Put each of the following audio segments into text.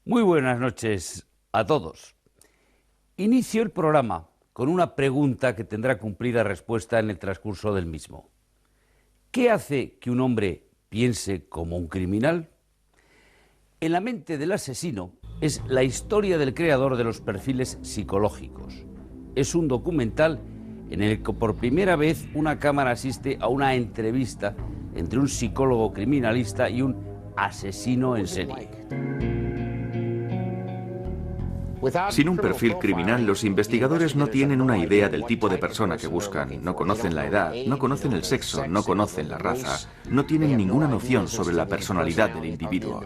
Muy buenas noches a todos. Inicio el programa con una pregunta que tendrá cumplida respuesta en el transcurso del mismo. ¿Qué hace que un hombre piense como un criminal? En la mente del asesino es la historia del creador de los perfiles psicológicos. Es un documental en el que por primera vez una cámara asiste a una entrevista entre un psicólogo criminalista y un asesino en serie. Sin un perfil criminal, los investigadores no tienen una idea del tipo de persona que buscan. No conocen la edad, no conocen el sexo, no conocen la raza, no tienen ninguna noción sobre la personalidad del individuo.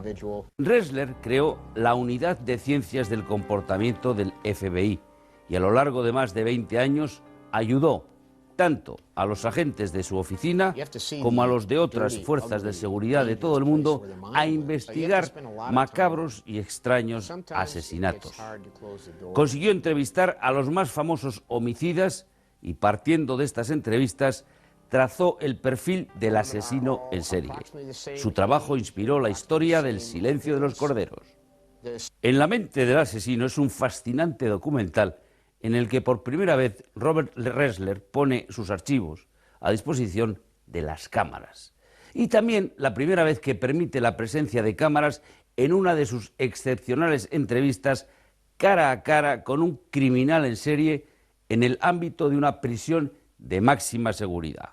Ressler creó la Unidad de Ciencias del Comportamiento del FBI y a lo largo de más de 20 años ayudó tanto a los agentes de su oficina como a los de otras fuerzas de seguridad de todo el mundo a investigar macabros y extraños asesinatos. Consiguió entrevistar a los más famosos homicidas y, partiendo de estas entrevistas, trazó el perfil del asesino en serie. Su trabajo inspiró la historia del Silencio de los Corderos. En la mente del asesino es un fascinante documental en el que por primera vez Robert Ressler pone sus archivos a disposición de las cámaras. Y también la primera vez que permite la presencia de cámaras en una de sus excepcionales entrevistas cara a cara con un criminal en serie en el ámbito de una prisión de máxima seguridad.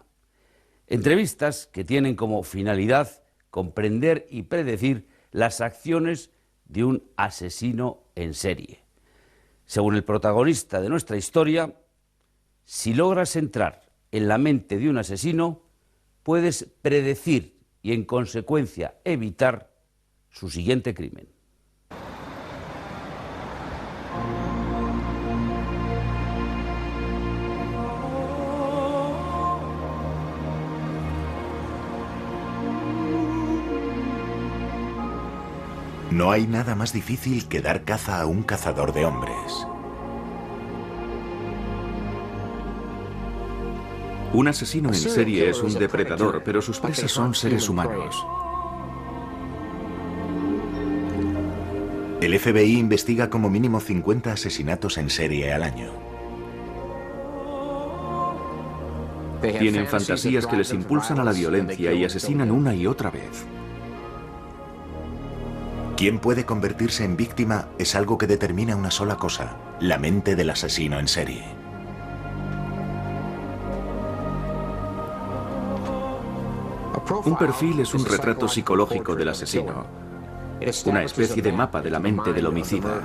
Entrevistas que tienen como finalidad comprender y predecir las acciones de un asesino en serie. Según el protagonista de nuestra historia, si logras entrar en la mente de un asesino, puedes predecir y, en consecuencia, evitar su siguiente crimen. No hay nada más difícil que dar caza a un cazador de hombres. Un asesino en serie es un depredador, pero sus presas son seres humanos. El FBI investiga como mínimo 50 asesinatos en serie al año. Tienen fantasías que les impulsan a la violencia y asesinan una y otra vez. ¿Quién puede convertirse en víctima? Es algo que determina una sola cosa: la mente del asesino en serie. Un perfil es un retrato psicológico del asesino, una especie de mapa de la mente del homicida.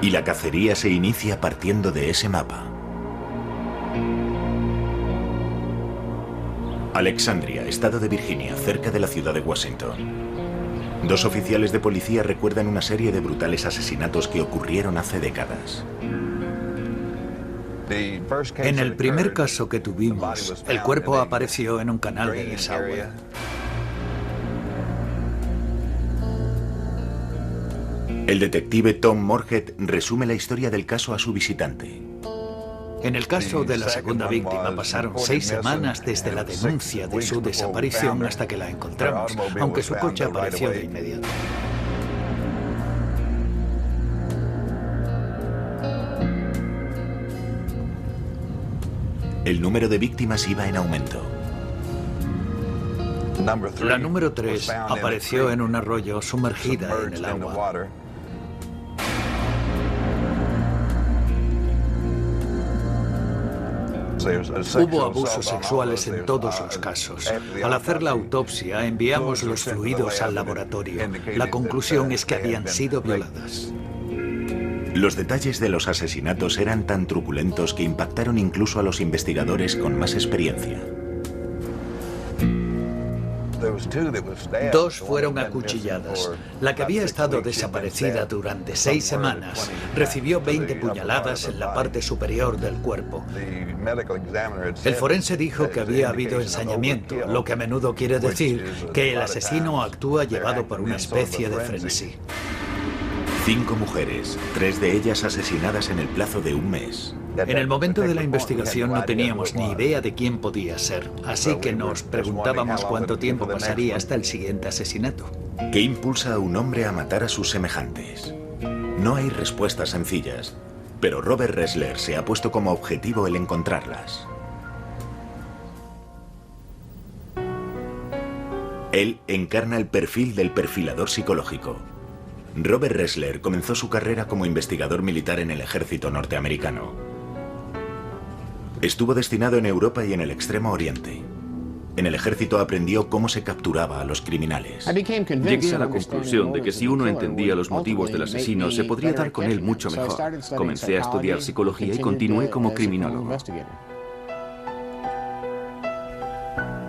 Y la cacería se inicia partiendo de ese mapa. Alexandria, estado de Virginia, cerca de la ciudad de Washington. Dos oficiales de policía recuerdan una serie de brutales asesinatos que ocurrieron hace décadas. En el primer caso que tuvimos, el cuerpo apareció en un canal de desagüe. El detective Tom Morhead resume la historia del caso a su visitante. En el caso de la segunda víctima pasaron 6 semanas desde la denuncia de su desaparición hasta que la encontramos, aunque su coche apareció de inmediato. El número de víctimas iba en aumento. La número 3 apareció en un arroyo sumergida en el agua. Hubo abusos sexuales en todos los casos. Al hacer la autopsia, enviamos los fluidos al laboratorio. La conclusión es que habían sido violadas. Los detalles de los asesinatos eran tan truculentos que impactaron incluso a los investigadores con más experiencia. 2 fueron acuchilladas. La que había estado desaparecida durante 6 semanas recibió 20 puñaladas en la parte superior del cuerpo. El forense dijo que había habido ensañamiento, lo que a menudo quiere decir que el asesino actúa llevado por una especie de frenesí. 5 mujeres, 3 de ellas asesinadas en el plazo de un mes. En el momento de la investigación no teníamos ni idea de quién podía ser, así que nos preguntábamos cuánto tiempo pasaría hasta el siguiente asesinato. ¿Qué impulsa a un hombre a matar a sus semejantes? No hay respuestas sencillas, pero Robert Ressler se ha puesto como objetivo el encontrarlas. Él encarna el perfil del perfilador psicológico. Robert Ressler comenzó su carrera como investigador militar en el ejército norteamericano. Estuvo destinado en Europa y en el Extremo Oriente. En el ejército aprendió cómo se capturaba a los criminales. Llegué a la conclusión de que si uno entendía los motivos del asesino, se podría dar con él mucho mejor. Comencé a estudiar psicología y continué como criminólogo.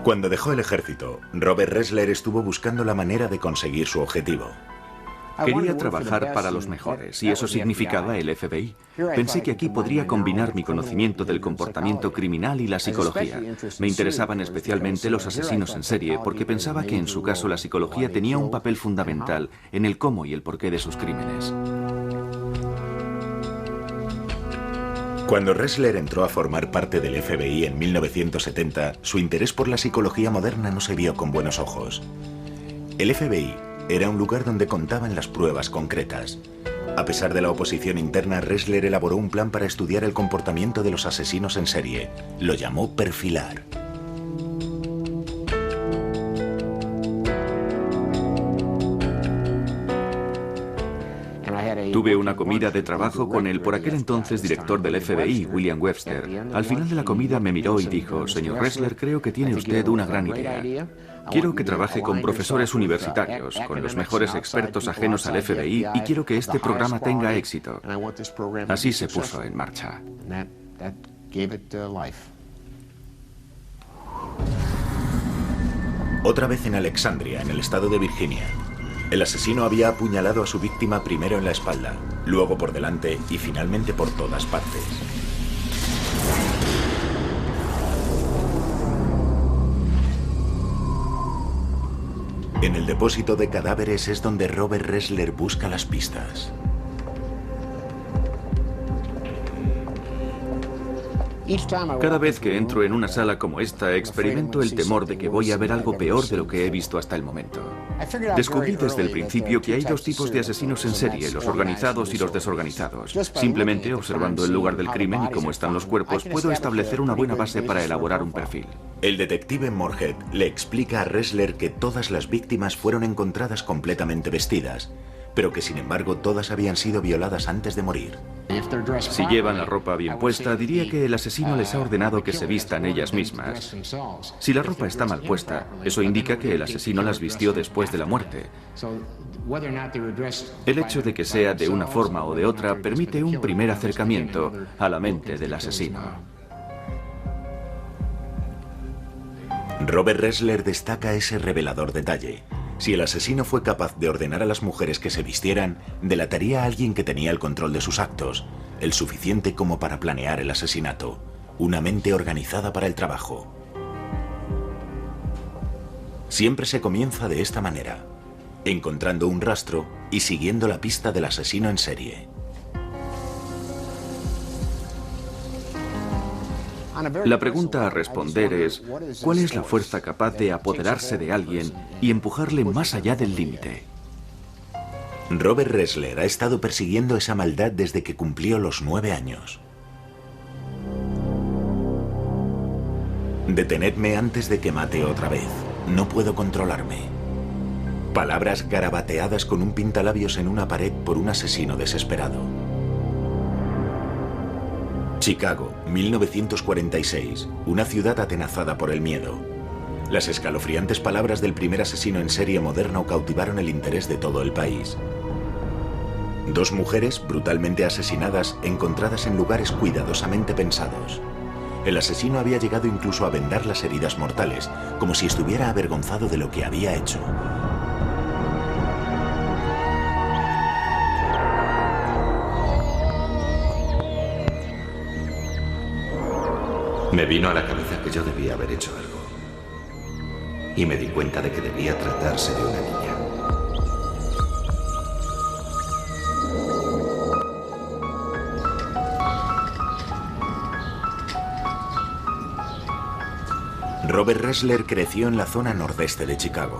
Cuando dejó el ejército, Robert Ressler estuvo buscando la manera de conseguir su objetivo. Quería trabajar para los mejores, y eso significaba el FBI. Pensé que aquí podría combinar mi conocimiento del comportamiento criminal y la psicología. Me interesaban especialmente los asesinos en serie, porque pensaba que en su caso la psicología tenía un papel fundamental en el cómo y el porqué de sus crímenes. Cuando Ressler entró a formar parte del FBI en 1970, su interés por la psicología moderna no se vio con buenos ojos. El FBI era un lugar donde contaban las pruebas concretas. A pesar de la oposición interna, Ressler elaboró un plan para estudiar el comportamiento de los asesinos en serie. Lo llamó perfilar. Tuve una comida de trabajo con el por aquel entonces director del FBI, William Webster. Al final de la comida me miró y dijo: «Señor Ressler, creo que tiene usted una gran idea. Quiero que trabaje con profesores universitarios, con los mejores expertos ajenos al FBI, y quiero que este programa tenga éxito». Así se puso en marcha. Otra vez en Alexandria, en el estado de Virginia. El asesino había apuñalado a su víctima primero en la espalda, luego por delante y finalmente por todas partes. En el depósito de cadáveres es donde Robert Ressler busca las pistas. Cada vez que entro en una sala como esta, experimento el temor de que voy a ver algo peor de lo que he visto hasta el momento. Descubrí desde el principio que hay dos tipos de asesinos en serie, los organizados y los desorganizados. Simplemente observando el lugar del crimen y cómo están los cuerpos, puedo establecer una buena base para elaborar un perfil. El detective Moorhead le explica a Ressler que todas las víctimas fueron encontradas completamente vestidas, pero que sin embargo todas habían sido violadas antes de morir. Si llevan la ropa bien puesta, diría que el asesino les ha ordenado que se vistan ellas mismas. Si la ropa está mal puesta, eso indica que el asesino las vistió después de la muerte. El hecho de que sea de una forma o de otra permite un primer acercamiento a la mente del asesino. Robert Ressler destaca ese revelador detalle. Si el asesino fue capaz de ordenar a las mujeres que se vistieran, delataría a alguien que tenía el control de sus actos, el suficiente como para planear el asesinato, una mente organizada para el trabajo. Siempre se comienza de esta manera, encontrando un rastro y siguiendo la pista del asesino en serie. La pregunta a responder es: ¿cuál es la fuerza capaz de apoderarse de alguien y empujarle más allá del límite? Robert Ressler ha estado persiguiendo esa maldad desde que cumplió los 9 años. Detenedme antes de que mate otra vez. No puedo controlarme. Palabras garabateadas con un pintalabios en una pared por un asesino desesperado. Chicago, 1946, una ciudad atenazada por el miedo. Las escalofriantes palabras del primer asesino en serie moderno cautivaron el interés de todo el país. 2 mujeres brutalmente asesinadas, encontradas en lugares cuidadosamente pensados. El asesino había llegado incluso a vendar las heridas mortales, como si estuviera avergonzado de lo que había hecho. Me vino a la cabeza que yo debía haber hecho algo. Y me di cuenta de que debía tratarse de una niña. Robert Ressler creció en la zona nordeste de Chicago.